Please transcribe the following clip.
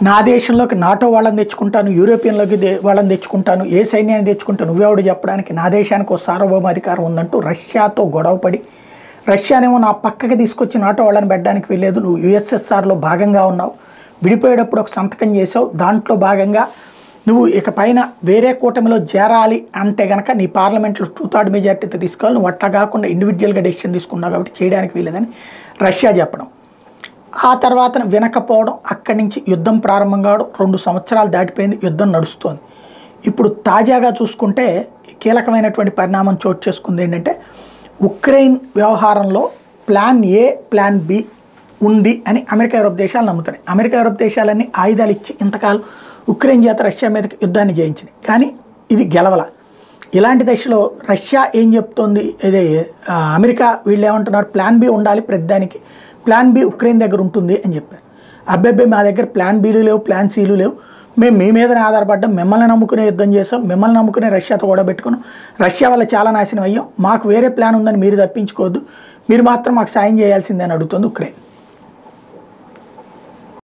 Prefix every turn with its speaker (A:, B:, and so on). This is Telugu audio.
A: నా దేశంలోకి నాటో వాళ్ళని తెచ్చుకుంటాను, యూరోపియన్లోకి వాళ్ళని తెచ్చుకుంటాను, ఏ సైన్యాన్ని తెచ్చుకుంటాను నువ్వెవడు చెప్పడానికి, నా దేశానికి ఒక సార్వభౌమాధికారం ఉందంటూ రష్యాతో గొడవపడి, రష్యానేమో నా పక్కకి తీసుకొచ్చి నాటో వాళ్ళని పెట్టడానికి వెళ్ళలేదు, నువ్వు యుఎస్ఎస్ఆర్లో భాగంగా ఉన్నావు, విడిపోయేటప్పుడు ఒక సంతకం చేసావు, దాంట్లో భాగంగా నువ్వు ఇక పైన వేరే కూటమిలో చేరాలి అంటే కనుక నీ పార్లమెంట్లో 2/3 మెజార్టీతో తీసుకోవాలి, నువ్వు అట్లా కాకుండా ఇండివిజువల్గా డెసిషన్ తీసుకున్నావు కాబట్టి చేయడానికి వీలేదని రష్యా చెప్పడం. ఆ తర్వాత వినకపోవడం, అక్కడి నుంచి యుద్ధం ప్రారంభం కావడం, 2 సంవత్సరాలు దాటిపోయింది, యుద్ధం నడుస్తోంది. ఇప్పుడు తాజాగా చూసుకుంటే కీలకమైనటువంటి పరిణామం చోటు చేసుకుంది ఏంటంటే, ఉక్రెయిన్ వ్యవహారంలో ప్లాన్ ఏ ప్లాన్ బి ఉంది అని అమెరికా యూరోప్ దేశాలు నమ్ముతున్నాయి. అమెరికా యూరోప్ దేశాలన్నీ ఆయుధాలు ఇచ్చి ఇంతకాలం ఉక్రెయిన్ చేత రష్యా మీదకి యుద్ధాన్ని జయించినాయి, కానీ ఇది గెలవల. ఇలాంటి దశలో రష్యా ఏం చెప్తోంది, ఇదే అమెరికా వీళ్ళు ఏమంటున్నారు, ప్లాన్ బి ఉండాలి ప్రతిదానికి, ప్లాన్ బి ఉక్రెయిన్ దగ్గర ఉంటుంది అని చెప్పారు. అబ్బాయి మా దగ్గర ప్లాన్ బీలు లేవు, ప్లాన్ సీలు లేవు, మేము మీ మీదనే ఆధారపడ్డాం, మిమ్మల్ని నమ్ముకునే యుద్ధం చేసాం, మిమ్మల్ని నమ్ముకునే రష్యాతో కూడా పెట్టుకున్నాం, రష్యా వల్ల చాలా నాశనం అయ్యాం, మాకు వేరే ప్లాన్ ఉందని మీరు తప్పించుకోవద్దు, మీరు మాత్రం మాకు సాయం చేయాల్సిందే అని అడుగుతుంది ఉక్రెయిన్.